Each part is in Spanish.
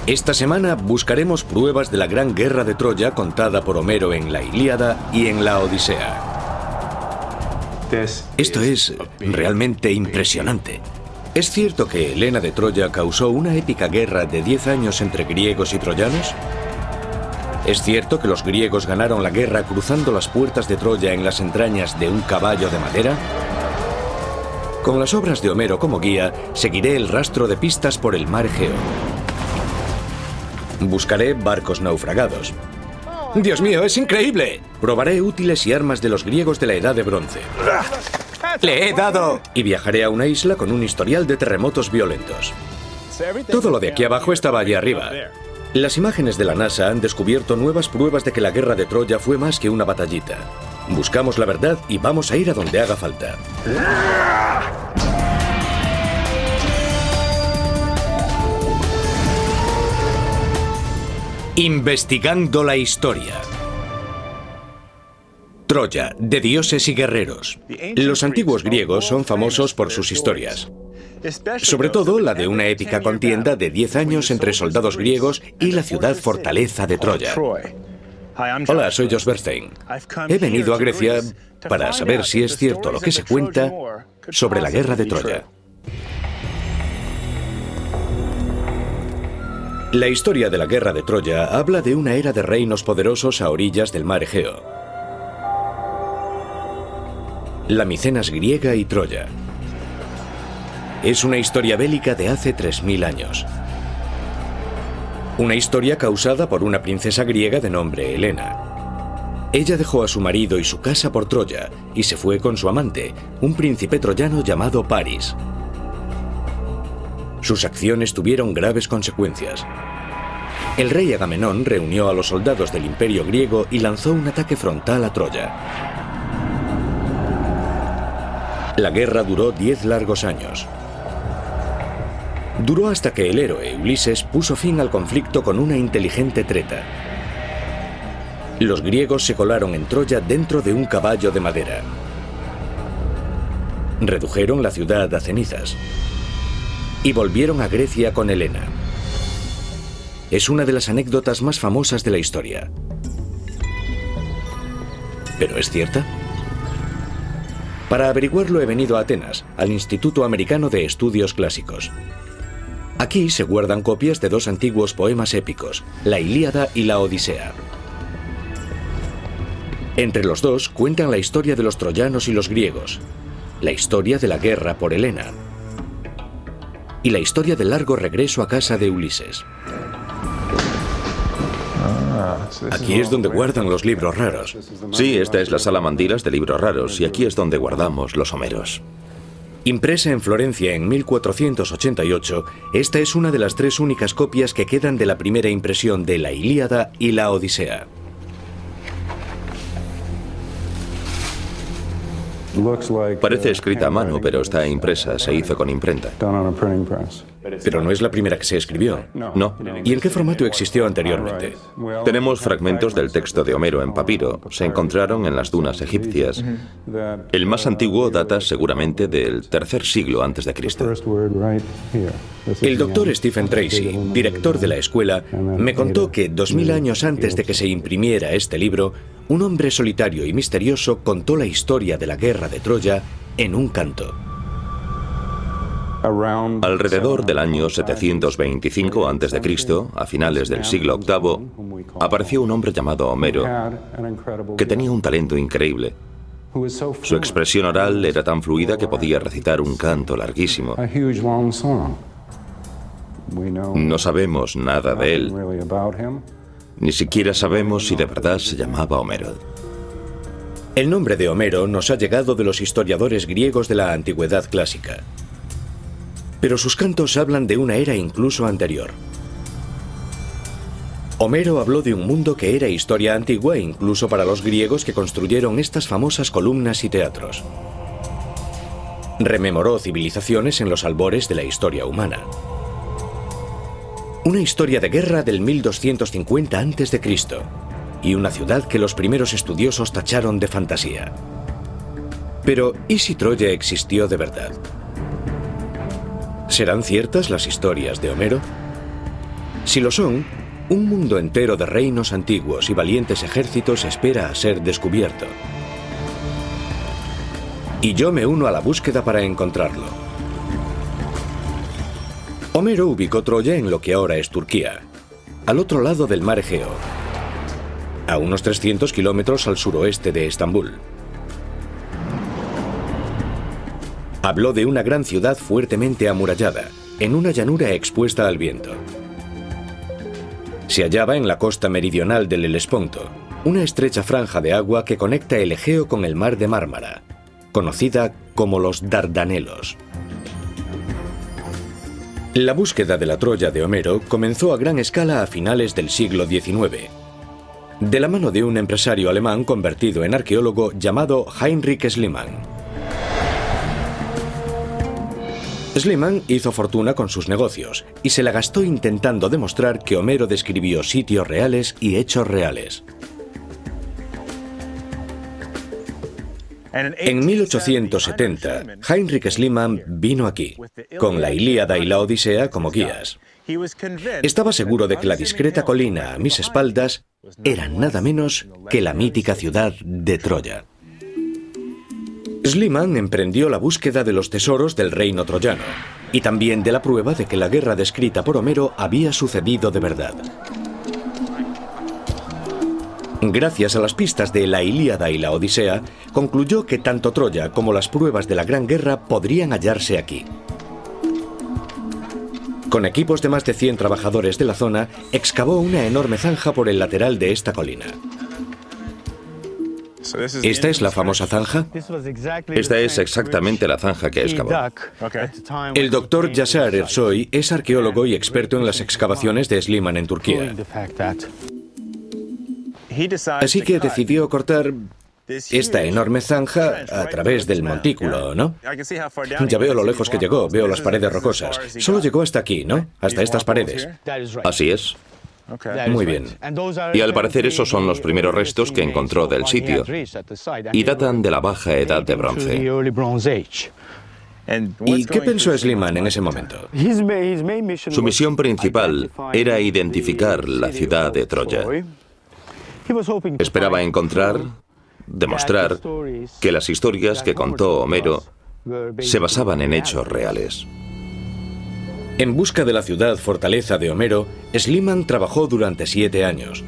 Esta semana buscaremos pruebas de la gran guerra de Troya contada por Homero en la Ilíada y en la Odisea. Esto es realmente impresionante. ¿Es cierto que Helena de Troya causó una épica guerra de 10 años entre griegos y troyanos? ¿Es cierto que los griegos ganaron la guerra cruzando las puertas de Troya en las entrañas de un caballo de madera? Con las obras de Homero como guía, seguiré el rastro de pistas por el mar Egeo. Buscaré barcos naufragados. ¡Dios mío, es increíble! Probaré útiles y armas de los griegos de la Edad de Bronce. ¡Le he dado! Y viajaré a una isla con un historial de terremotos violentos. Todo lo de aquí abajo estaba allí arriba. Las imágenes de la NASA han descubierto nuevas pruebas de que la guerra de Troya fue más que una batallita. Buscamos la verdad y vamos a ir a donde haga falta. Investigando la historia. Troya, de dioses y guerreros. Los antiguos griegos son famosos por sus historias. Sobre todo la de una épica contienda de 10 años entre soldados griegos y la ciudad fortaleza de Troya. Hola, soy Josh Bernstein. He venido a Grecia para saber si es cierto lo que se cuenta sobre la guerra de Troya. La historia de la guerra de Troya habla de una era de reinos poderosos a orillas del mar Egeo. La Micenas griega y Troya. Es una historia bélica de hace 3000 años. Una historia causada por una princesa griega de nombre Helena. Ella dejó a su marido y su casa por Troya y se fue con su amante, un príncipe troyano llamado Paris. Sus acciones tuvieron graves consecuencias. El rey Agamenón reunió a los soldados del Imperio griego y lanzó un ataque frontal a Troya. La guerra duró 10 largos años. Duró hasta que el héroe Ulises puso fin al conflicto con una inteligente treta. Los griegos se colaron en Troya dentro de un caballo de madera. Redujeron la ciudad a cenizas. Y volvieron a Grecia con Helena. Es una de las anécdotas más famosas de la historia. ¿Pero es cierta? Para averiguarlo he venido a Atenas, al Instituto Americano de Estudios Clásicos. Aquí se guardan copias de dos antiguos poemas épicos, la Ilíada y la Odisea. Entre los dos cuentan la historia de los troyanos y los griegos, la historia de la guerra por Helena y la historia del largo regreso a casa de Ulises. Aquí es donde guardan los libros raros. Sí, esta es la sala Mandiras de libros raros y aquí es donde guardamos los Homeros. Impresa en Florencia en 1488, esta es una de las 3 únicas copias que quedan de la primera impresión de la Ilíada y la Odisea. Parece escrita a mano, pero está impresa, se hizo con imprenta. Pero no es la primera que se escribió. No. ¿Y en qué formato existió anteriormente? Tenemos fragmentos del texto de Homero en papiro. Se encontraron en las dunas egipcias. El más antiguo data seguramente del tercer siglo antes de Cristo. El doctor Stephen Tracy, director de la escuela, me contó que 2000 años antes de que se imprimiera este libro, un hombre solitario y misterioso contó la historia de la guerra de Troya en un canto. Alrededor del año 725 a.C., a finales del siglo VIII, apareció un hombre llamado Homero, que tenía un talento increíble. Su expresión oral era tan fluida que podía recitar un canto larguísimo. No sabemos nada de él. Ni siquiera sabemos si de verdad se llamaba Homero. El nombre de Homero nos ha llegado de los historiadores griegos de la antigüedad clásica. Pero sus cantos hablan de una era incluso anterior. Homero habló de un mundo que era historia antigua incluso para los griegos que construyeron estas famosas columnas y teatros. Rememoró civilizaciones en los albores de la historia humana. Una historia de guerra del 1250 a.C. y una ciudad que los primeros estudiosos tacharon de fantasía. Pero, ¿y si Troya existió de verdad? ¿Serán ciertas las historias de Homero? Si lo son, un mundo entero de reinos antiguos y valientes ejércitos espera a ser descubierto. Y yo me uno a la búsqueda para encontrarlo. Homero ubicó Troya en lo que ahora es Turquía, al otro lado del mar Egeo, a unos 300 kilómetros al suroeste de Estambul. Habló de una gran ciudad fuertemente amurallada, en una llanura expuesta al viento. Se hallaba en la costa meridional del Helesponto, una estrecha franja de agua que conecta el Egeo con el mar de Mármara, conocida como los Dardanelos. La búsqueda de la Troya de Homero comenzó a gran escala a finales del siglo XIX, de la mano de un empresario alemán convertido en arqueólogo llamado Heinrich Schliemann. Schliemann hizo fortuna con sus negocios y se la gastó intentando demostrar que Homero describió sitios reales y hechos reales. En 1870, Heinrich Schliemann vino aquí, con la Ilíada y la Odisea como guías. Estaba seguro de que la discreta colina a mis espaldas era nada menos que la mítica ciudad de Troya. Schliemann emprendió la búsqueda de los tesoros del reino troyano y también de la prueba de que la guerra descrita por Homero había sucedido de verdad. Gracias a las pistas de la Ilíada y la Odisea, concluyó que tanto Troya como las pruebas de la Gran Guerra podrían hallarse aquí. Con equipos de más de 100 trabajadores de la zona, excavó una enorme zanja por el lateral de esta colina. ¿Esta es la famosa zanja? Esta es exactamente la zanja que excavó. El doctor Yaşar Ersoy es arqueólogo y experto en las excavaciones de Schliemann en Turquía. Así que decidió cortar esta enorme zanja a través del montículo, ¿no? Ya veo lo lejos que llegó, veo las paredes rocosas. Solo llegó hasta aquí, ¿no? Hasta estas paredes. Así es. Muy bien. Y al parecer esos son los primeros restos que encontró del sitio y datan de la Baja Edad de Bronce. ¿Y qué pensó Schliemann en ese momento? Su misión principal era identificar la ciudad de Troya. Esperaba encontrar, demostrar que las historias que contó Homero se basaban en hechos reales. En busca de la ciudad fortaleza de Homero, Schliemann trabajó durante 7 años.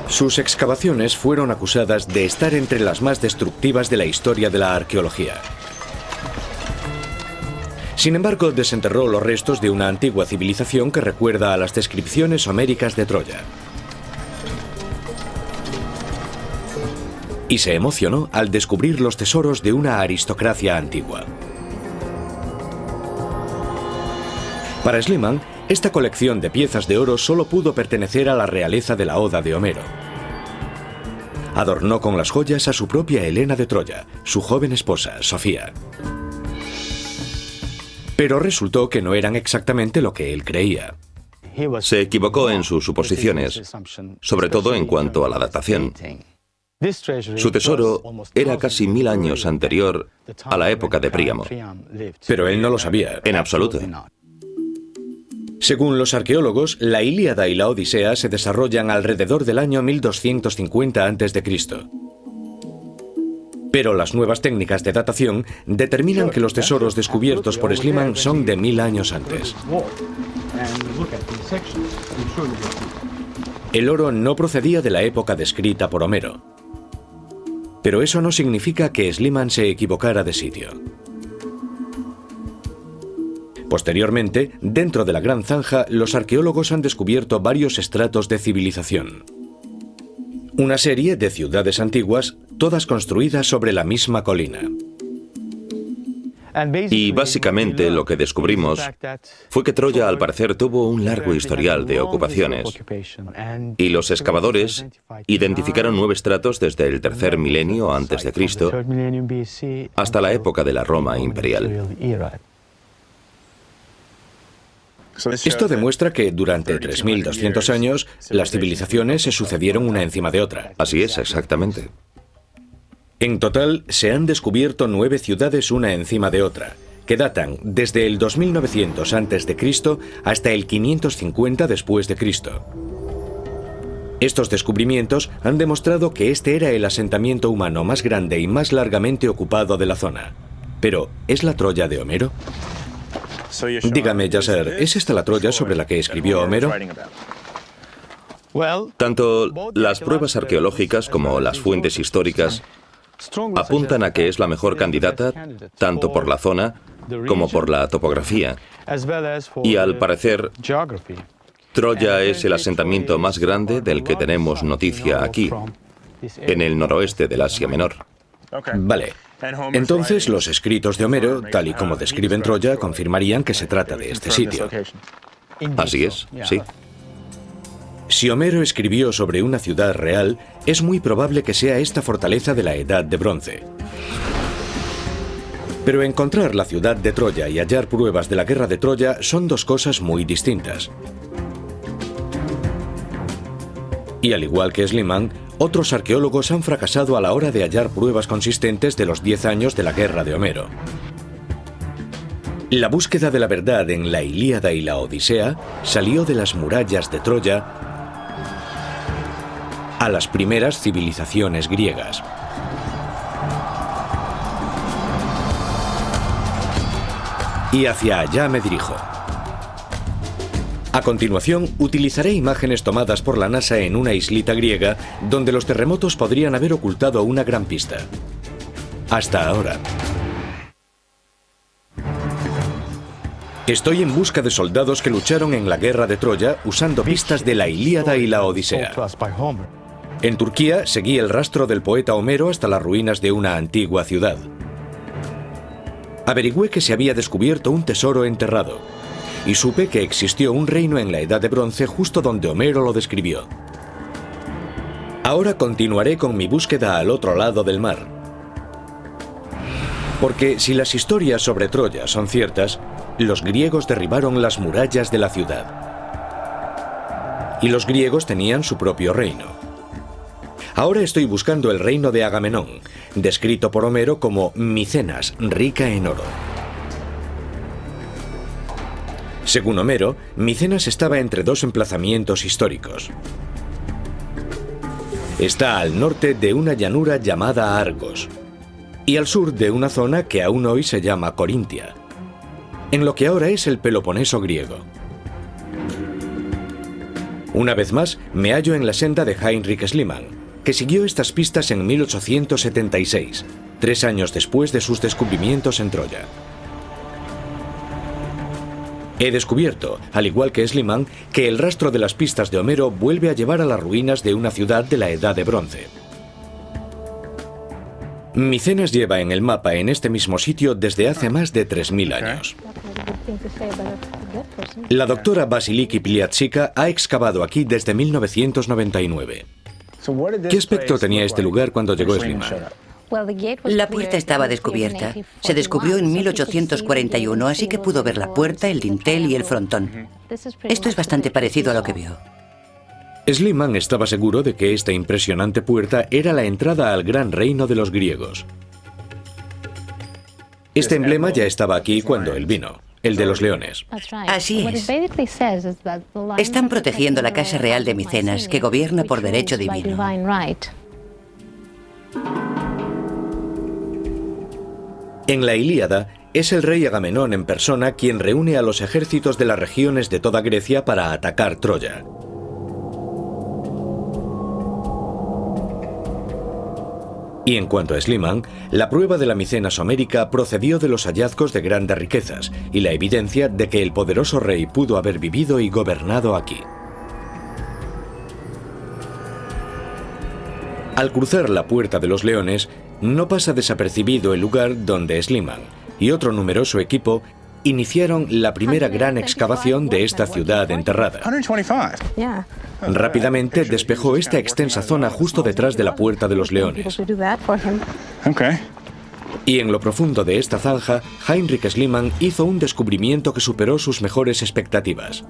Sus excavaciones fueron acusadas de estar entre las más destructivas de la historia de la arqueología. Sin embargo, desenterró los restos de una antigua civilización que recuerda a las descripciones homéricas de Troya. Y se emocionó al descubrir los tesoros de una aristocracia antigua. Para Schliemann, esta colección de piezas de oro solo pudo pertenecer a la realeza de la Oda de Homero. Adornó con las joyas a su propia Helena de Troya, su joven esposa, Sofía. Pero resultó que no eran exactamente lo que él creía. Se equivocó en sus suposiciones, sobre todo en cuanto a la datación. Su tesoro era casi 1000 años anterior a la época de Príamo. Pero él no lo sabía. En absoluto. Según los arqueólogos, la Ilíada y la Odisea se desarrollan alrededor del año 1250 a.C. Pero las nuevas técnicas de datación determinan que los tesoros descubiertos por Schliemann son de 1000 años antes. El oro no procedía de la época descrita por Homero. Pero eso no significa que Schliemann se equivocara de sitio. Posteriormente, dentro de la gran zanja, los arqueólogos han descubierto varios estratos de civilización. Una serie de ciudades antiguas, todas construidas sobre la misma colina. Y básicamente lo que descubrimos fue que Troya al parecer tuvo un largo historial de ocupaciones. Y los excavadores identificaron 9 estratos desde el tercer milenio antes de Cristo hasta la época de la Roma imperial. Esto demuestra que durante 3200 años las civilizaciones se sucedieron una encima de otra. Así es, exactamente. En total se han descubierto 9 ciudades una encima de otra, que datan desde el 2900 a.C. hasta el 550 después de Cristo. Estos descubrimientos han demostrado que este era el asentamiento humano más grande y más largamente ocupado de la zona. Pero, ¿es la Troya de Homero? Dígame, Yasser, ¿es esta la Troya sobre la que escribió Homero? Tanto las pruebas arqueológicas como las fuentes históricas apuntan a que es la mejor candidata, tanto por la zona como por la topografía. Y al parecer, Troya es el asentamiento más grande del que tenemos noticia aquí, en el noroeste del Asia Menor. Vale. Entonces, los escritos de Homero, tal y como describen Troya, confirmarían que se trata de este sitio. Así es, sí. Si Homero escribió sobre una ciudad real, es muy probable que sea esta fortaleza de la Edad de Bronce. Pero encontrar la ciudad de Troya y hallar pruebas de la guerra de Troya son dos cosas muy distintas. Y al igual que Schliemann, otros arqueólogos han fracasado a la hora de hallar pruebas consistentes de los 10 años de la guerra de Homero. La búsqueda de la verdad en la Ilíada y la Odisea salió de las murallas de Troya a las primeras civilizaciones griegas. Y hacia allá me dirijo. A continuación, utilizaré imágenes tomadas por la NASA en una islita griega donde los terremotos podrían haber ocultado una gran pista. Hasta ahora. Estoy en busca de soldados que lucharon en la guerra de Troya usando pistas de la Ilíada y la Odisea. En Turquía seguí el rastro del poeta Homero hasta las ruinas de una antigua ciudad. Averigüé que se había descubierto un tesoro enterrado y supe que existió un reino en la Edad de Bronce justo donde Homero lo describió. Ahora continuaré con mi búsqueda al otro lado del mar. Porque si las historias sobre Troya son ciertas, los griegos derribaron las murallas de la ciudad. Y los griegos tenían su propio reino. Ahora estoy buscando el reino de Agamenón, descrito por Homero como Micenas, rica en oro. Según Homero, Micenas estaba entre dos emplazamientos históricos. Está al norte de una llanura llamada Argos y al sur de una zona que aún hoy se llama Corintia, en lo que ahora es el Peloponeso griego. Una vez más, me hallo en la senda de Heinrich Schliemann, que siguió estas pistas en 1876, 3 años después de sus descubrimientos en Troya. He descubierto, al igual que Schliemann, que el rastro de las pistas de Homero vuelve a llevar a las ruinas de una ciudad de la Edad de Bronce. Micenas lleva en el mapa en este mismo sitio desde hace más de 3000 años. La doctora Vasiliki Pliatsika ha excavado aquí desde 1999. ¿Qué aspecto tenía este lugar cuando llegó Schliemann? La puerta estaba descubierta. Se descubrió en 1841, así que pudo ver la puerta, el dintel y el frontón. Esto es bastante parecido a lo que vio. Schliemann estaba seguro de que esta impresionante puerta era la entrada al gran reino de los griegos. Este emblema ya estaba aquí cuando él vino, el de los leones. Así es. Están protegiendo la Casa Real de Micenas, que gobierna por derecho divino. En la Ilíada, es el rey Agamenón en persona quien reúne a los ejércitos de las regiones de toda Grecia para atacar Troya. Y en cuanto a Schliemann, la prueba de la Micenas homérica procedió de los hallazgos de grandes riquezas y la evidencia de que el poderoso rey pudo haber vivido y gobernado aquí. Al cruzar la Puerta de los Leones, no pasa desapercibido el lugar donde Schliemann y otro numeroso equipo iniciaron la primera gran excavación de esta ciudad enterrada. Rápidamente despejó esta extensa zona justo detrás de la Puerta de los Leones. Y en lo profundo de esta zanja, Heinrich Schliemann hizo un descubrimiento que superó sus mejores expectativas.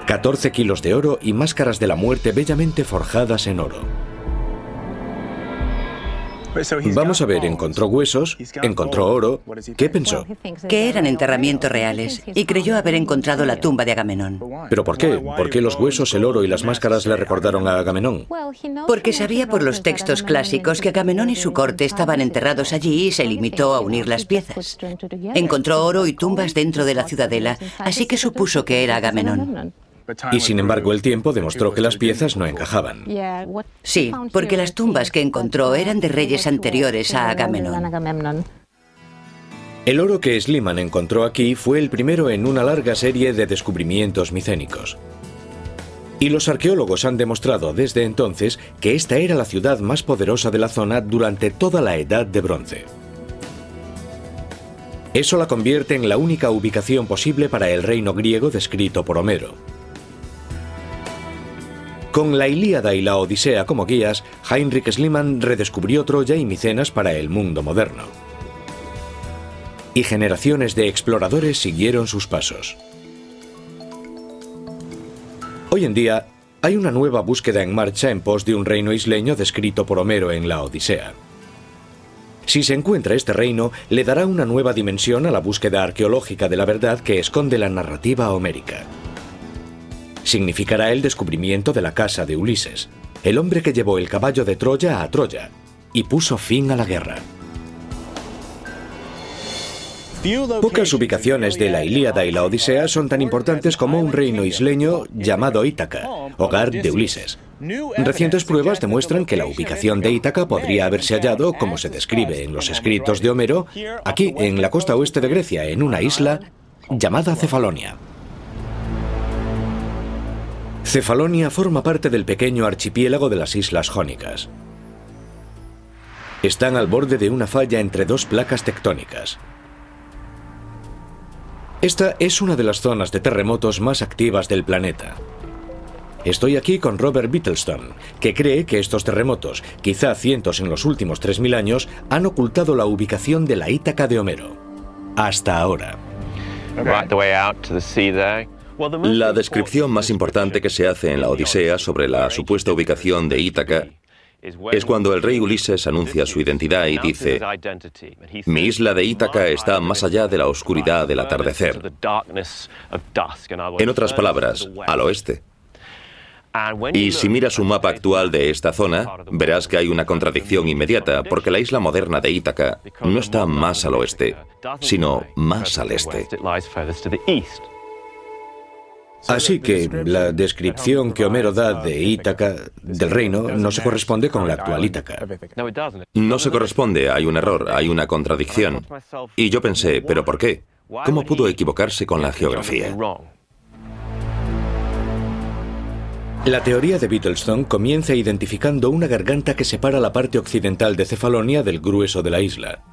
14 kilos de oro y máscaras de la muerte bellamente forjadas en oro. Vamos a ver, encontró huesos, encontró oro. ¿Qué pensó? Que eran enterramientos reales y creyó haber encontrado la tumba de Agamenón. ¿Pero por qué? ¿Por qué los huesos, el oro y las máscaras le recordaron a Agamenón? Porque sabía por los textos clásicos que Agamenón y su corte estaban enterrados allí y se limitó a unir las piezas. Encontró oro y tumbas dentro de la ciudadela, así que supuso que era Agamenón. Y sin embargo el tiempo demostró que las piezas no encajaban. Sí, porque las tumbas que encontró eran de reyes anteriores a Agamenón. El oro que Schliemann encontró aquí fue el primero en una larga serie de descubrimientos micénicos. Y los arqueólogos han demostrado desde entonces que esta era la ciudad más poderosa de la zona durante toda la Edad de Bronce. Eso la convierte en la única ubicación posible para el reino griego descrito por Homero. Con la Ilíada y la Odisea como guías, Heinrich Schliemann redescubrió Troya y Micenas para el mundo moderno. Y generaciones de exploradores siguieron sus pasos. Hoy en día, hay una nueva búsqueda en marcha en pos de un reino isleño descrito por Homero en la Odisea. Si se encuentra este reino, le dará una nueva dimensión a la búsqueda arqueológica de la verdad que esconde la narrativa homérica. Significará el descubrimiento de la casa de Ulises, el hombre que llevó el caballo de Troya a Troya y puso fin a la guerra. Pocas ubicaciones de la Ilíada y la Odisea son tan importantes como un reino isleño llamado Ítaca, hogar de Ulises. Recientes pruebas demuestran que la ubicación de Ítaca podría haberse hallado, como se describe en los escritos de Homero, aquí en la costa oeste de Grecia, en una isla llamada Cefalonia. Cefalonia forma parte del pequeño archipiélago de las Islas Jónicas. Están al borde de una falla entre dos placas tectónicas. Esta es una de las zonas de terremotos más activas del planeta. Estoy aquí con Robert Bittlestone, que cree que estos terremotos, quizá cientos en los últimos 3000 años, han ocultado la ubicación de la Ítaca de Homero. Hasta ahora. La descripción más importante que se hace en la Odisea sobre la supuesta ubicación de Ítaca es cuando el rey Ulises anuncia su identidad y dice: mi isla de Ítaca está más allá de la oscuridad del atardecer. En otras palabras, al oeste. Y si miras un mapa actual de esta zona, verás que hay una contradicción inmediata, porque la isla moderna de Ítaca no está más al oeste, sino más al este. Así que la descripción que Homero da de Ítaca, del reino, no se corresponde con la actual Ítaca. No se corresponde, hay un error, hay una contradicción. Y yo pensé, ¿pero por qué? ¿Cómo pudo equivocarse con la geografía? La teoría de Bittlestone comienza identificando una garganta que separa la parte occidental de Cefalonia del grueso de la isla.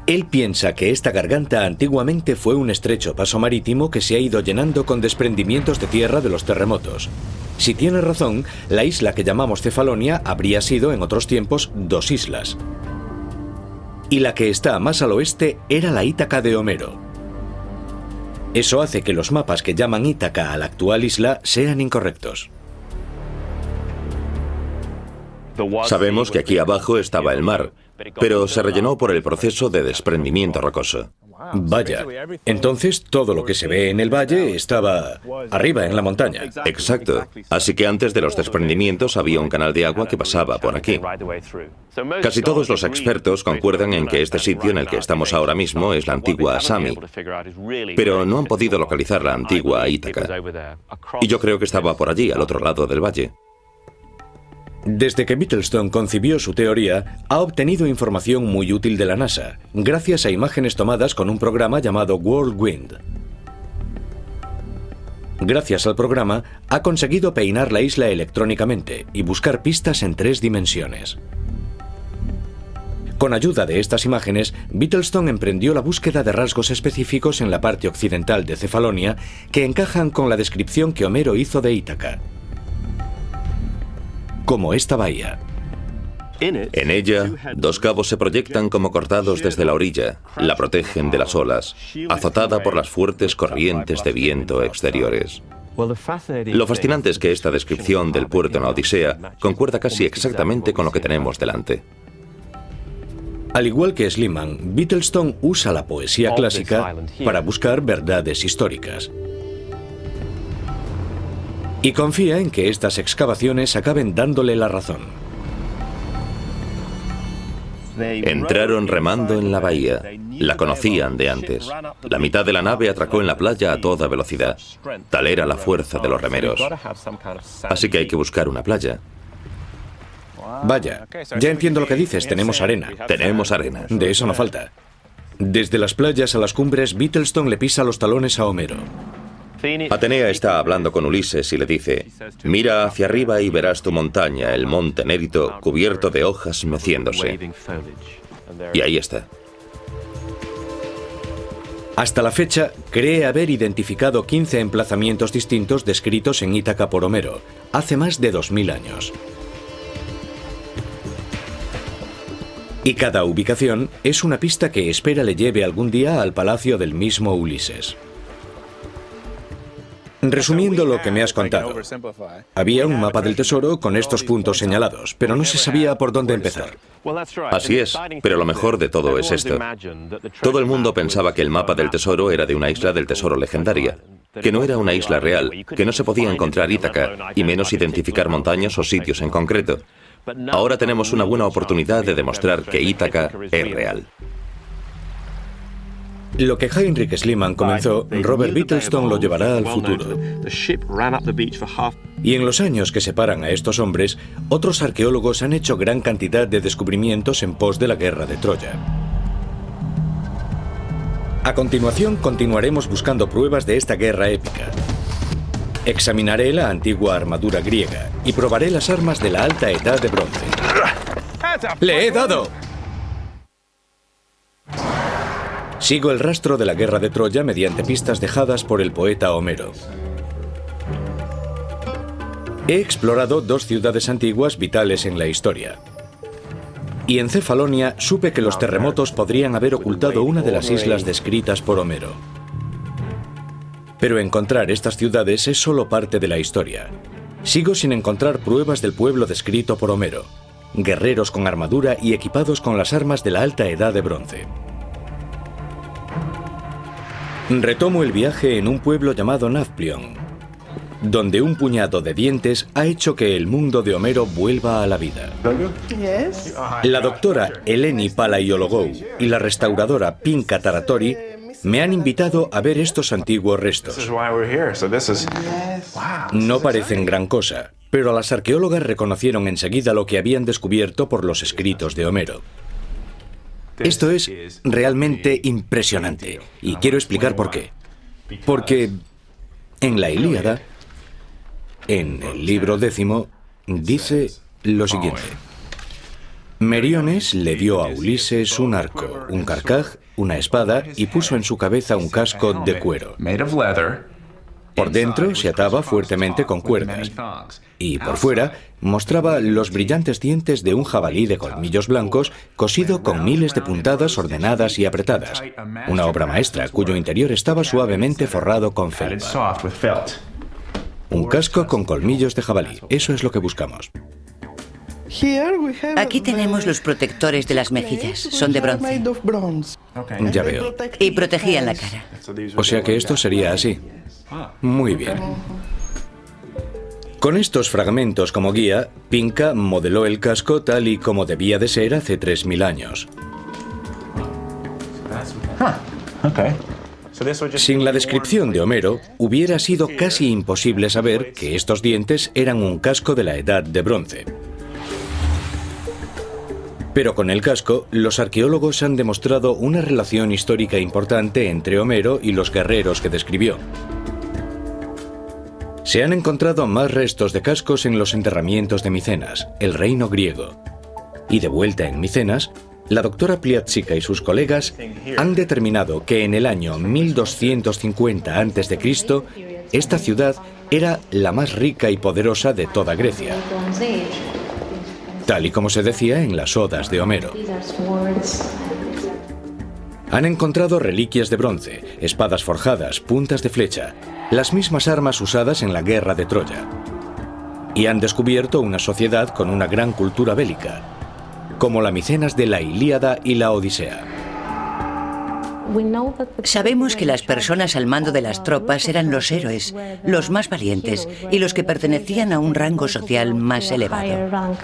Él piensa que esta garganta antiguamente fue un estrecho paso marítimo que se ha ido llenando con desprendimientos de tierra de los terremotos. Si tiene razón, la isla que llamamos Cefalonia habría sido en otros tiempos dos islas. Y la que está más al oeste era la Ítaca de Homero. Eso hace que los mapas que llaman Ítaca a la actual isla sean incorrectos. Sabemos que aquí abajo estaba el mar, pero se rellenó por el proceso de desprendimiento rocoso. Vaya, entonces todo lo que se ve en el valle estaba arriba en la montaña. Exacto. Así que antes de los desprendimientos había un canal de agua que pasaba por aquí. Casi todos los expertos concuerdan en que este sitio en el que estamos ahora mismo es la antigua Sami, pero no han podido localizar la antigua Ítaca. Y yo creo que estaba por allí, al otro lado del valle. Desde que Bittlestone concibió su teoría, ha obtenido información muy útil de la NASA, gracias a imágenes tomadas con un programa llamado Whirlwind. Gracias al programa, ha conseguido peinar la isla electrónicamente y buscar pistas en 3 dimensiones. Con ayuda de estas imágenes, Bittlestone emprendió la búsqueda de rasgos específicos en la parte occidental de Cefalonia que encajan con la descripción que Homero hizo de Ítaca, como esta bahía. En ella, 2 cabos se proyectan como cortados desde la orilla, la protegen de las olas, azotada por las fuertes corrientes de viento exteriores. Lo fascinante es que esta descripción del puerto en la Odisea concuerda casi exactamente con lo que tenemos delante. Al igual que Schliemann, Bittelstone usa la poesía clásica para buscar verdades históricas. Y confía en que estas excavaciones acaben dándole la razón. Entraron remando en la bahía. La conocían de antes. La mitad de la nave atracó en la playa a toda velocidad. Tal era la fuerza de los remeros. Así que hay que buscar una playa. Vaya, ya entiendo lo que dices, tenemos arena. Tenemos arena. De eso no falta. Desde las playas a las cumbres, Bittelstone le pisa los talones a Homero. Atenea está hablando con Ulises y le dice: mira hacia arriba y verás tu montaña, el monte Nérito, cubierto de hojas meciéndose. Y ahí está. Hasta la fecha, cree haber identificado 15 emplazamientos distintos descritos en Ítaca por Homero, hace más de 2000 años. Y cada ubicación es una pista que espera le lleve algún día al palacio del mismo Ulises. Resumiendo lo que me has contado, había un mapa del tesoro con estos puntos señalados, pero no se sabía por dónde empezar. Así es, pero lo mejor de todo es esto. Todo el mundo pensaba que el mapa del tesoro era de una isla del tesoro legendaria, que no era una isla real, que no se podía encontrar Ítaca, y menos identificar montañas o sitios en concreto. Ahora tenemos una buena oportunidad de demostrar que Ítaca es real. Lo que Heinrich Schliemann comenzó, Robert Bittelstone lo llevará al futuro. Y en los años que separan a estos hombres, otros arqueólogos han hecho gran cantidad de descubrimientos en pos de la guerra de Troya. A continuación, continuaremos buscando pruebas de esta guerra épica. Examinaré la antigua armadura griega y probaré las armas de la Alta Edad de Bronce. ¡Le he dado! Sigo el rastro de la guerra de Troya mediante pistas dejadas por el poeta Homero. He explorado 2 ciudades antiguas vitales en la historia. Y en Cefalonia supe que los terremotos podrían haber ocultado una de las islas descritas por Homero. Pero encontrar estas ciudades es solo parte de la historia. Sigo sin encontrar pruebas del pueblo descrito por Homero. Guerreros con armadura y equipados con las armas de la Alta Edad de Bronce. Retomo el viaje en un pueblo llamado Nafplion, donde un puñado de dientes ha hecho que el mundo de Homero vuelva a la vida. La doctora Eleni Palaiologou y la restauradora Pinka Taratori me han invitado a ver estos antiguos restos. No parecen gran cosa, pero las arqueólogas reconocieron enseguida lo que habían descubierto por los escritos de Homero. Esto es realmente impresionante, y quiero explicar por qué. Porque en la Ilíada, en el libro 10, dice lo siguiente. Meriones le dio a Ulises un arco, un carcaj, una espada y puso en su cabeza un casco de cuero. Por dentro se ataba fuertemente con cuerdas y por fuera mostraba los brillantes dientes de un jabalí de colmillos blancos cosido con miles de puntadas ordenadas y apretadas. Una obra maestra cuyo interior estaba suavemente forrado con felpa. Un casco con colmillos de jabalí, eso es lo que buscamos. Aquí tenemos los protectores de las mejillas, son de bronce. Ya veo. Y protegían la cara. O sea que esto sería así. Muy bien. Con estos fragmentos como guía, Pinka modeló el casco tal y como debía de ser hace 3000 años. Sin la descripción de Homero, hubiera sido casi imposible saber que estos dientes eran un casco de la Edad de Bronce. Pero con el casco, los arqueólogos han demostrado una relación histórica importante entre Homero y los guerreros que describió. Se han encontrado más restos de cascos en los enterramientos de Micenas, el reino griego. Y de vuelta en Micenas, la doctora Pliatsica y sus colegas han determinado que en el año 1250 a.C., esta ciudad era la más rica y poderosa de toda Grecia, tal y como se decía en las odas de Homero. Han encontrado reliquias de bronce, espadas forjadas, puntas de flecha, las mismas armas usadas en la guerra de Troya. Y han descubierto una sociedad con una gran cultura bélica, como la Micenas de la Ilíada y la Odisea. Sabemos que las personas al mando de las tropas eran los héroes, los más valientes y los que pertenecían a un rango social más elevado.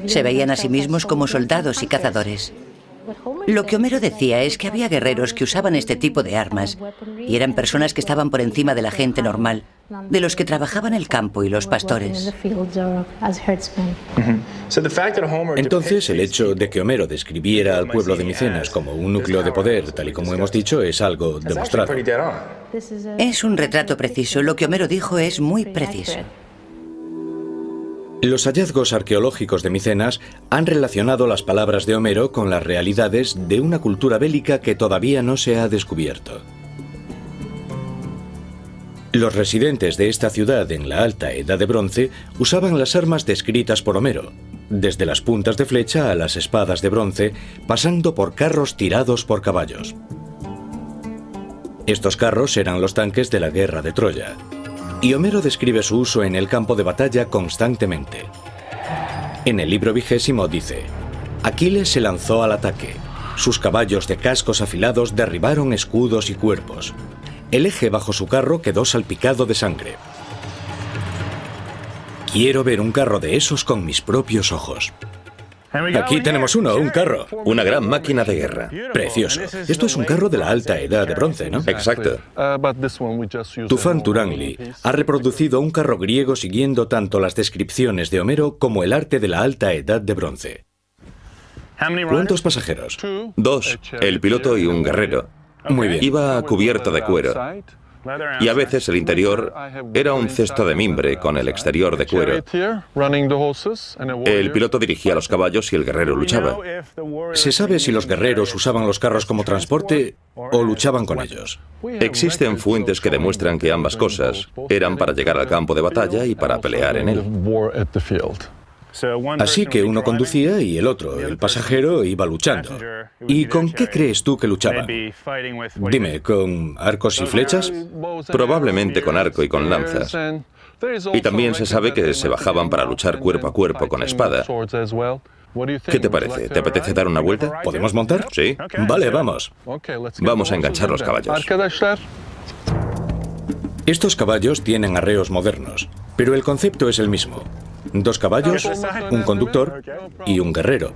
Se veían a sí mismos como soldados y cazadores. Lo que Homero decía es que había guerreros que usaban este tipo de armas y eran personas que estaban por encima de la gente normal, de los que trabajaban el campo y los pastores. Entonces, el hecho de que Homero describiera al pueblo de Micenas como un núcleo de poder, tal y como hemos dicho, es algo demostrado. Es un retrato preciso. Lo que Homero dijo es muy preciso. Los hallazgos arqueológicos de Micenas han relacionado las palabras de Homero con las realidades de una cultura bélica que todavía no se ha descubierto. Los residentes de esta ciudad en la Alta Edad de Bronce usaban las armas descritas por Homero, desde las puntas de flecha a las espadas de bronce, pasando por carros tirados por caballos. Estos carros eran los tanques de la guerra de Troya. Y Homero describe su uso en el campo de batalla constantemente. En el libro 20 dice: Aquiles se lanzó al ataque. Sus caballos de cascos afilados derribaron escudos y cuerpos. El eje bajo su carro quedó salpicado de sangre. Quiero ver un carro de esos con mis propios ojos. Aquí tenemos un carro. Una gran máquina de guerra. Precioso. Esto es un carro de la Alta Edad de Bronce, ¿no? Exacto. Tufan Turangli ha reproducido un carro griego siguiendo tanto las descripciones de Homero como el arte de la Alta Edad de Bronce. ¿Cuántos pasajeros? 2, el piloto y un guerrero. Muy bien. Iba cubierto de cuero. Y a veces el interior era un cesto de mimbre con el exterior de cuero. El piloto dirigía los caballos y el guerrero luchaba. ¿Se sabe si los guerreros usaban los carros como transporte o luchaban con ellos? Existen fuentes que demuestran que ambas cosas eran para llegar al campo de batalla y para pelear en él. Así que uno conducía y el otro, el pasajero, iba luchando. ¿Y con qué crees tú que luchaban? Dime, ¿con arcos y flechas? Probablemente con arco y con lanzas. Y también se sabe que se bajaban para luchar cuerpo a cuerpo con espada. ¿Qué te parece? ¿Te apetece dar una vuelta? ¿Podemos montar? Sí. Vale, vamos. Vamos a enganchar los caballos. Estos caballos tienen arreos modernos, pero el concepto es el mismo. 2 caballos, un conductor y un guerrero.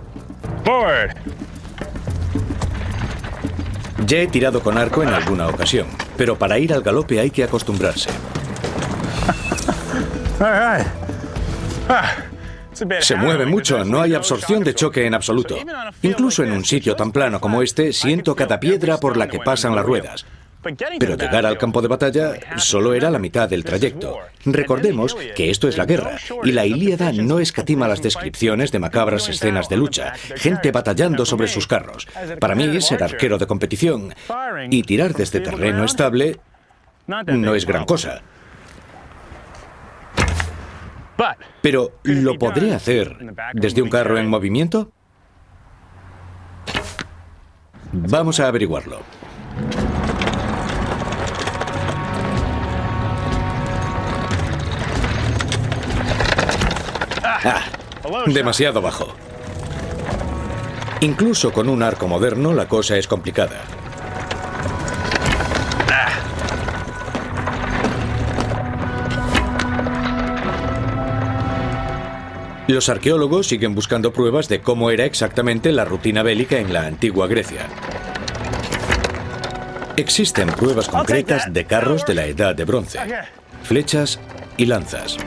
Ya he tirado con arco en alguna ocasión, pero para ir al galope hay que acostumbrarse. Se mueve mucho, no hay absorción de choque en absoluto. Incluso en un sitio tan plano como este, siento cada piedra por la que pasan las ruedas. Pero llegar al campo de batalla solo era la mitad del trayecto. Recordemos que esto es la guerra, y la Ilíada no escatima las descripciones de macabras escenas de lucha, gente batallando sobre sus carros. Para mí, ser arquero de competición y tirar desde terreno estable no es gran cosa. Pero, ¿lo podré hacer desde un carro en movimiento? Vamos a averiguarlo. Demasiado bajo. Incluso con un arco moderno la cosa es complicada. Los arqueólogos siguen buscando pruebas de cómo era exactamente la rutina bélica en la antigua Grecia. Existen pruebas concretas de carros de la Edad de Bronce, flechas y lanzas.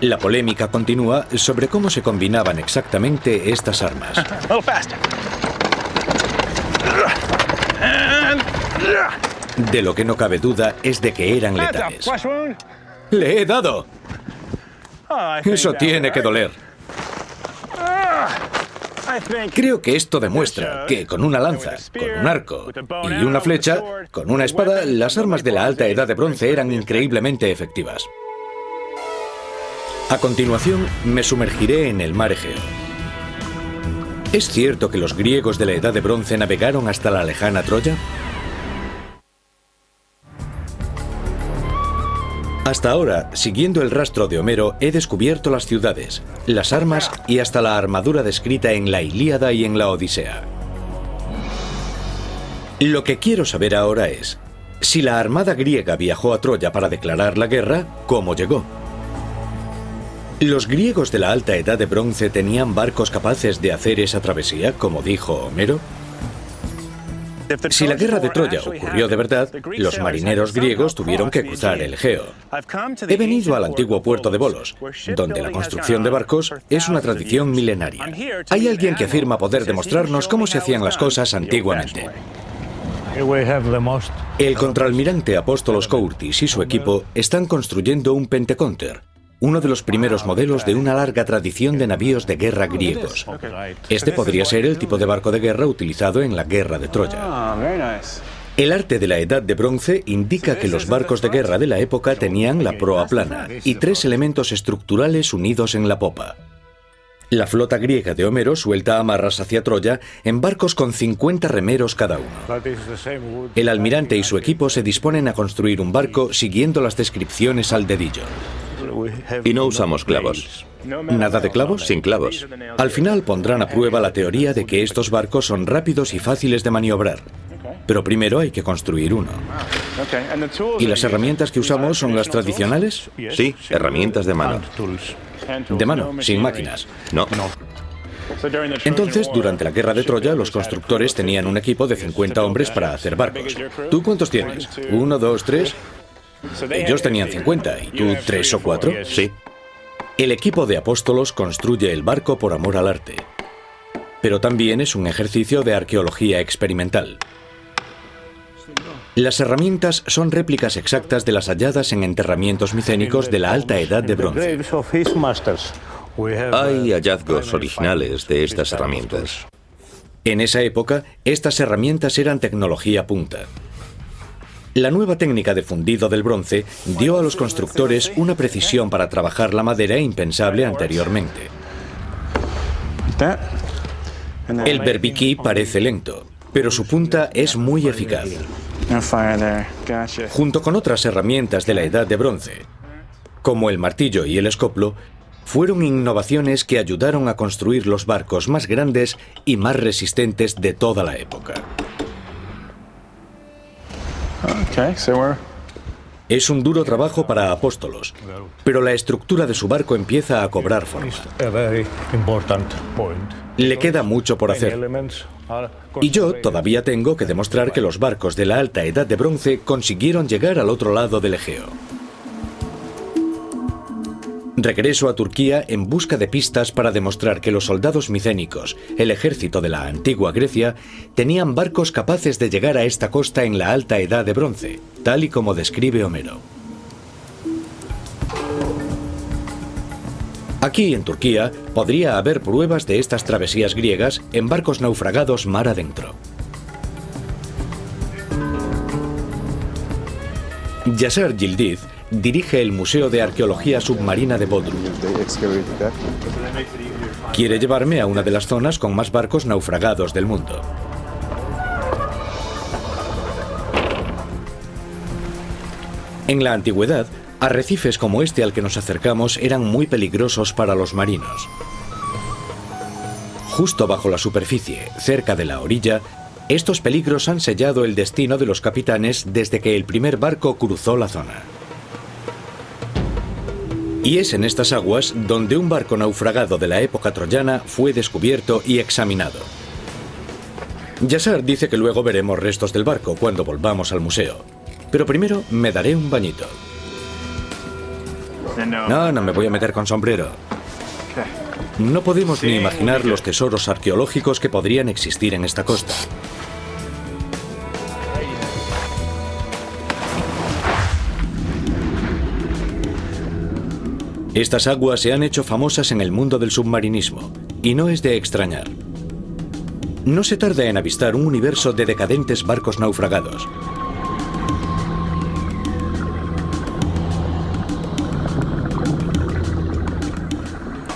La polémica continúa sobre cómo se combinaban exactamente estas armas. De lo que no cabe duda es de que eran letales. ¡Le he dado! Eso tiene que doler. Creo que esto demuestra que con una lanza, con un arco y una flecha, con una espada, las armas de la Alta Edad de Bronce eran increíblemente efectivas. A continuación, me sumergiré en el mar Egeo. ¿Es cierto que los griegos de la Edad de Bronce navegaron hasta la lejana Troya? Hasta ahora, siguiendo el rastro de Homero, he descubierto las ciudades, las armas y hasta la armadura descrita en la Ilíada y en la Odisea. Lo que quiero saber ahora es, si la armada griega viajó a Troya para declarar la guerra, ¿cómo llegó? ¿Los griegos de la Alta Edad de Bronce tenían barcos capaces de hacer esa travesía, como dijo Homero? Si la guerra de Troya ocurrió de verdad, los marineros griegos tuvieron que cruzar el Egeo. He venido al antiguo puerto de Volos, donde la construcción de barcos es una tradición milenaria. Hay alguien que afirma poder demostrarnos cómo se hacían las cosas antiguamente. El contraalmirante Apóstolos Kourtis y su equipo están construyendo un Penteconter, uno de los primeros modelos de una larga tradición de navíos de guerra griegos. Este podría ser el tipo de barco de guerra utilizado en la guerra de Troya. El arte de la Edad de Bronce indica que los barcos de guerra de la época tenían la proa plana y 3 elementos estructurales unidos en la popa. La flota griega de Homero suelta amarras hacia Troya en barcos con 50 remeros cada uno. El almirante y su equipo se disponen a construir un barco siguiendo las descripciones al dedillo. Y no usamos clavos. ¿Nada de clavos? Sin clavos. Al final pondrán a prueba la teoría de que estos barcos son rápidos y fáciles de maniobrar. Pero primero hay que construir uno. ¿Y las herramientas que usamos son las tradicionales? Sí, herramientas de mano. De mano, sin máquinas. No. Entonces, durante la guerra de Troya, los constructores tenían un equipo de 50 hombres para hacer barcos. ¿Tú cuántos tienes? ¿1, 2, 3? Ellos tenían 50, ¿y tú 3 o 4? Sí. El equipo de Apóstolos construye el barco por amor al arte. Pero también es un ejercicio de arqueología experimental. Las herramientas son réplicas exactas de las halladas en enterramientos micénicos de la Alta Edad de Bronce. Hay hallazgos originales de estas herramientas. En esa época, estas herramientas eran tecnología punta. La nueva técnica de fundido del bronce dio a los constructores una precisión para trabajar la madera impensable anteriormente. El berbiquí parece lento, pero su punta es muy eficaz. Junto con otras herramientas de la Edad de Bronce, como el martillo y el escoplo, fueron innovaciones que ayudaron a construir los barcos más grandes y más resistentes de toda la época. Es un duro trabajo para Apóstolos, pero la estructura de su barco empieza a cobrar forma. Le queda mucho por hacer. Y yo todavía tengo que demostrar que los barcos de la Alta Edad de Bronce consiguieron llegar al otro lado del Egeo. Regreso a Turquía en busca de pistas para demostrar que los soldados micénicos, el ejército de la antigua Grecia, tenían barcos capaces de llegar a esta costa en la Alta Edad de Bronce, tal y como describe Homero. Aquí, en Turquía, podría haber pruebas de estas travesías griegas en barcos naufragados mar adentro. Yasser Yildiz dirige el Museo de Arqueología Submarina de Bodrum. Quiere llevarme a una de las zonas con más barcos naufragados del mundo. En la antigüedad, arrecifes como este al que nos acercamos eran muy peligrosos para los marinos. Justo bajo la superficie, cerca de la orilla, estos peligros han sellado el destino de los capitanes desde que el primer barco cruzó la zona. Y es en estas aguas donde un barco naufragado de la época troyana fue descubierto y examinado. Yasser dice que luego veremos restos del barco cuando volvamos al museo. Pero primero me daré un bañito. No me voy a meter con sombrero. No podemos ni imaginar los tesoros arqueológicos que podrían existir en esta costa. Estas aguas se han hecho famosas en el mundo del submarinismo, y no es de extrañar. No se tarda en avistar un universo de decadentes barcos naufragados.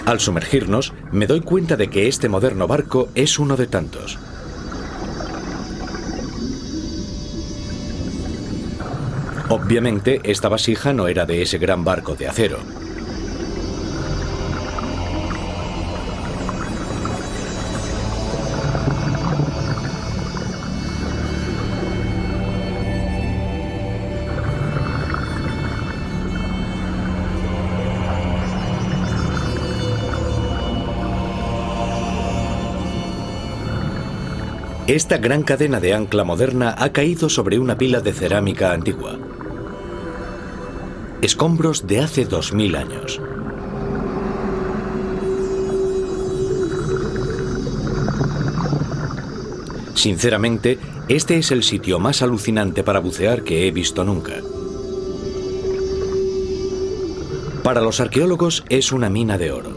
Al sumergirnos, me doy cuenta de que este moderno barco es uno de tantos. Obviamente, esta vasija no era de ese gran barco de acero. Esta gran cadena de ancla moderna ha caído sobre una pila de cerámica antigua. Escombros de hace 2000 años. Sinceramente, este es el sitio más alucinante para bucear que he visto nunca. Para los arqueólogos es una mina de oro.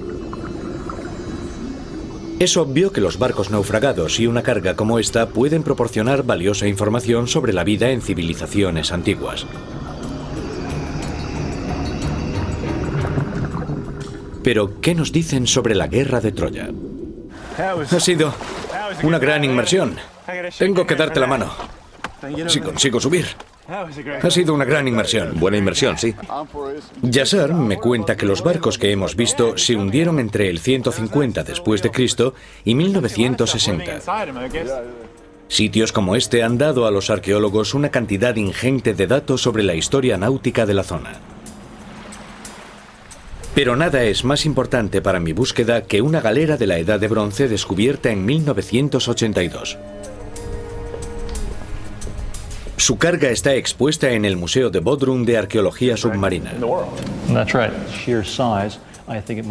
Es obvio que los barcos naufragados y una carga como esta pueden proporcionar valiosa información sobre la vida en civilizaciones antiguas. Pero, ¿qué nos dicen sobre la guerra de Troya? Ha sido una gran inmersión. Tengo que darte la mano. Si consigo subir. Ha sido una gran inmersión. Buena inmersión, sí. Yasser me cuenta que los barcos que hemos visto se hundieron entre el 150 después de Cristo y 1960. Sitios como este han dado a los arqueólogos una cantidad ingente de datos sobre la historia náutica de la zona. Pero nada es más importante para mi búsqueda que una galera de la Edad de Bronce descubierta en 1982. Su carga está expuesta en el Museo de Bodrum de Arqueología Submarina.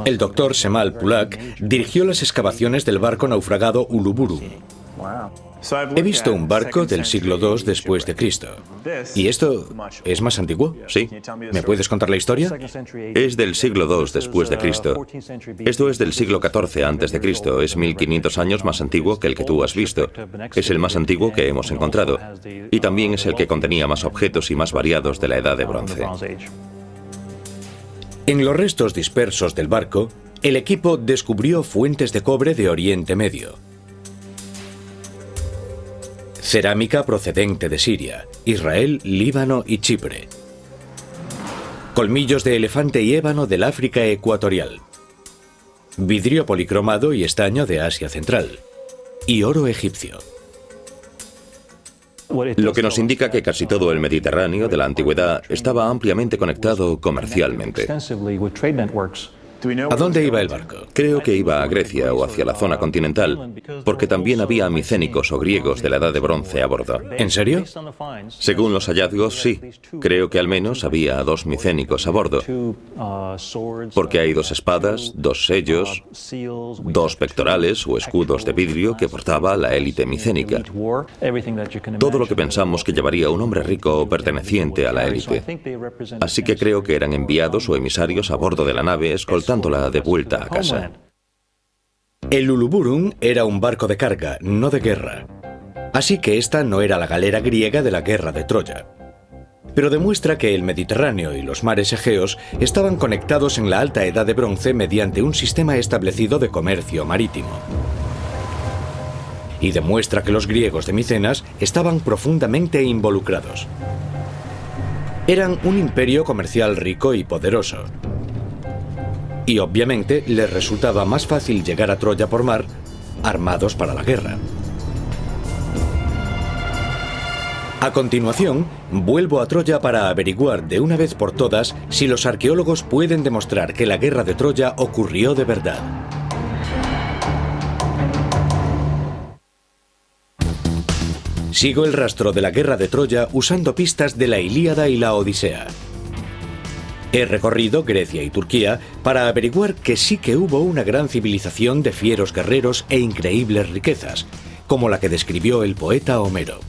El doctor Cemal Pulak dirigió las excavaciones del barco naufragado Uluburun. He visto un barco del siglo II después de Cristo. ¿Y esto es más antiguo? Sí. ¿Me puedes contar la historia? Es del siglo II después de Cristo. Esto es del siglo XIV antes de Cristo. Es 1500 años más antiguo que el que tú has visto. Es el más antiguo que hemos encontrado. Y también es el que contenía más objetos y más variados de la Edad de Bronce. En los restos dispersos del barco, el equipo descubrió fuentes de cobre de Oriente Medio, cerámica procedente de Siria, Israel, Líbano y Chipre, colmillos de elefante y ébano del África ecuatorial, vidrio policromado y estaño de Asia Central, y oro egipcio. Lo que nos indica que casi todo el Mediterráneo de la antigüedad estaba ampliamente conectado comercialmente. ¿A dónde iba el barco? Creo que iba a Grecia o hacia la zona continental, porque también había micénicos o griegos de la Edad de Bronce a bordo. ¿En serio? Según los hallazgos, sí. Creo que al menos había 2 micénicos a bordo, porque hay 2 espadas, 2 sellos, 2 pectorales o escudos de vidrio que portaba la élite micénica. Todo lo que pensamos que llevaría un hombre rico o perteneciente a la élite. Así que creo que eran enviados o emisarios a bordo de la nave escoltándola de vuelta a casa. El Uluburun era un barco de carga, no de guerra. Así que esta no era la galera griega de la guerra de Troya. Pero demuestra que el Mediterráneo y los mares Egeos estaban conectados en la Alta Edad de Bronce mediante un sistema establecido de comercio marítimo. Y demuestra que los griegos de Micenas estaban profundamente involucrados. Eran un imperio comercial rico y poderoso. Y obviamente les resultaba más fácil llegar a Troya por mar, armados para la guerra. A continuación, vuelvo a Troya para averiguar de una vez por todas si los arqueólogos pueden demostrar que la guerra de Troya ocurrió de verdad. Sigo el rastro de la guerra de Troya usando pistas de la Ilíada y la Odisea. He recorrido Grecia y Turquía para averiguar que sí que hubo una gran civilización de fieros guerreros e increíbles riquezas, como la que describió el poeta Homero.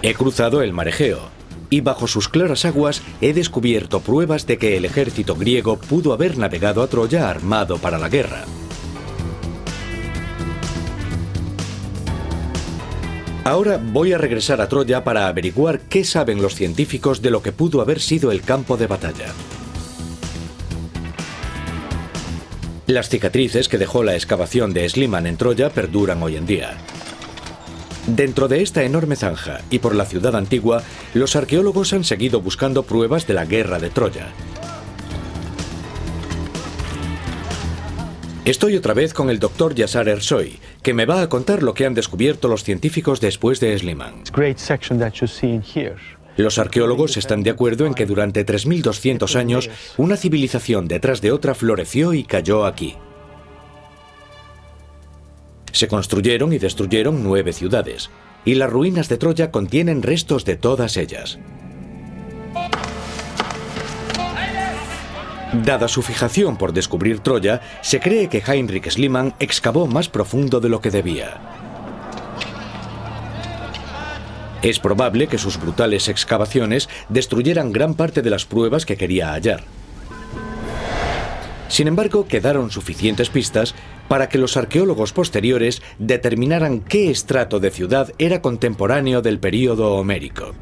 He cruzado el mar Egeo, y bajo sus claras aguas he descubierto pruebas de que el ejército griego pudo haber navegado a Troya armado para la guerra. Ahora voy a regresar a Troya para averiguar qué saben los científicos de lo que pudo haber sido el campo de batalla. Las cicatrices que dejó la excavación de Schliemann en Troya perduran hoy en día. Dentro de esta enorme zanja y por la ciudad antigua, los arqueólogos han seguido buscando pruebas de la guerra de Troya. Estoy otra vez con el doctor Yasar Ersoy, que me va a contar lo que han descubierto los científicos después de Schliemann. Los arqueólogos están de acuerdo en que durante 3200 años, una civilización detrás de otra floreció y cayó aquí. Se construyeron y destruyeron 9 ciudades, y las ruinas de Troya contienen restos de todas ellas. Dada su fijación por descubrir Troya, se cree que Heinrich Schliemann excavó más profundo de lo que debía. Es probable que sus brutales excavaciones destruyeran gran parte de las pruebas que quería hallar. Sin embargo, quedaron suficientes pistas para que los arqueólogos posteriores determinaran qué estrato de ciudad era contemporáneo del período homérico.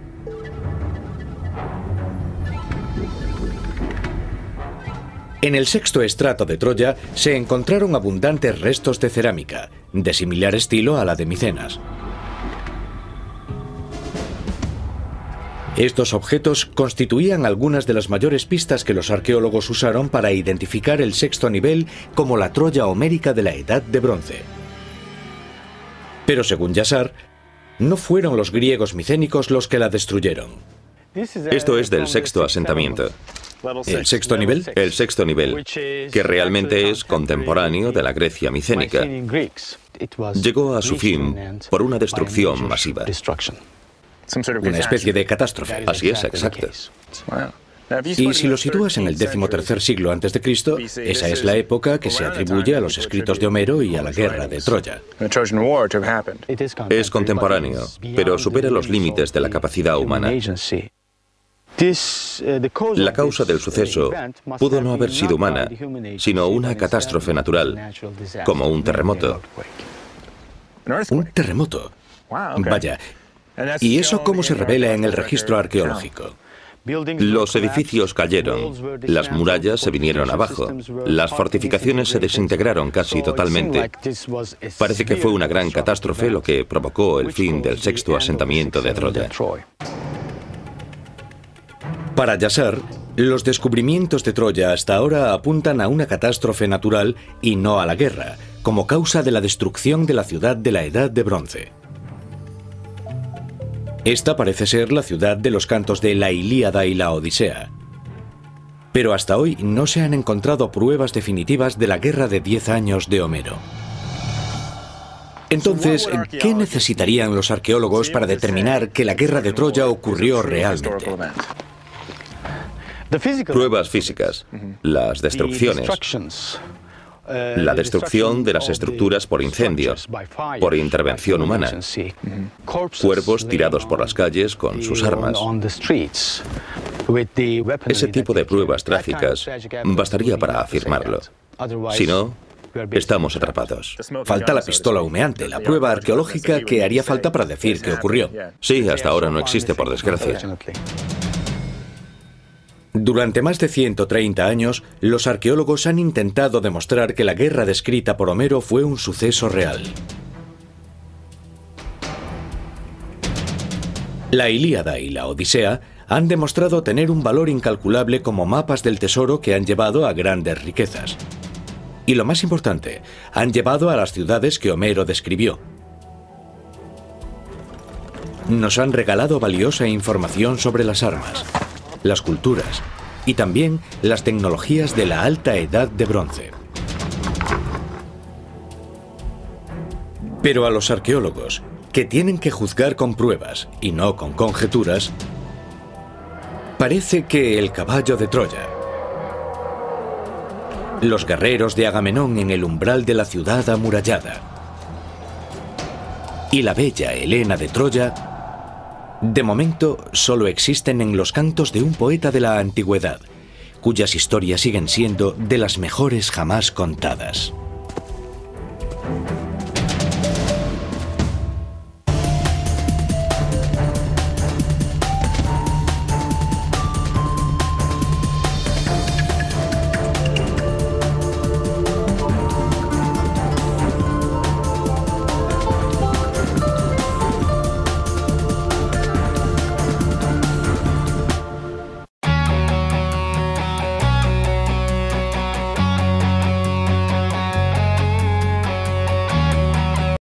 En el sexto estrato de Troya se encontraron abundantes restos de cerámica, de similar estilo a la de Micenas. Estos objetos constituían algunas de las mayores pistas que los arqueólogos usaron para identificar el sexto nivel como la Troya homérica de la Edad de Bronce. Pero según Yasar, no fueron los griegos micénicos los que la destruyeron. Esto es del sexto asentamiento. ¿El sexto nivel? El sexto nivel, que realmente es contemporáneo de la Grecia micénica, llegó a su fin por una destrucción masiva. Una especie de catástrofe. Así es, exacto. Y si lo sitúas en el XIII siglo a.C., esa es la época que se atribuye a los escritos de Homero y a la guerra de Troya. Es contemporáneo, pero supera los límites de la capacidad humana. La causa del suceso pudo no haber sido humana, sino una catástrofe natural, como un terremoto. ¿Un terremoto? Vaya. ¿Y eso cómo se revela en el registro arqueológico? Los edificios cayeron, las murallas se vinieron abajo, las fortificaciones se desintegraron casi totalmente. Parece que fue una gran catástrofe lo que provocó el fin del sexto asentamiento de Troya. Para Yasar, los descubrimientos de Troya hasta ahora apuntan a una catástrofe natural y no a la guerra, como causa de la destrucción de la ciudad de la Edad de Bronce. Esta parece ser la ciudad de los cantos de la Ilíada y la Odisea. Pero hasta hoy no se han encontrado pruebas definitivas de la guerra de 10 años de Homero. Entonces, ¿qué necesitarían los arqueólogos para determinar que la guerra de Troya ocurrió realmente? Pruebas físicas, las destrucciones, la destrucción de las estructuras por incendio, por intervención humana, cuerpos tirados por las calles con sus armas. Ese tipo de pruebas trágicas bastaría para afirmarlo. Si no, estamos atrapados. Falta la pistola humeante, la prueba arqueológica que haría falta para decir que ocurrió. Sí, hasta ahora no existe, por desgracia. Durante más de 130 años, los arqueólogos han intentado demostrar que la guerra descrita por Homero fue un suceso real. La Ilíada y la Odisea han demostrado tener un valor incalculable como mapas del tesoro que han llevado a grandes riquezas. Y lo más importante, han llevado a las ciudades que Homero describió. Nos han regalado valiosa información sobre las armas, las culturas y también las tecnologías de la alta edad de bronce. Pero a los arqueólogos, que tienen que juzgar con pruebas y no con conjeturas, parece que el caballo de Troya, los guerreros de Agamenón en el umbral de la ciudad amurallada y la bella Helena de Troya, de momento solo existen en los cantos de un poeta de la antigüedad, cuyas historias siguen siendo de las mejores jamás contadas.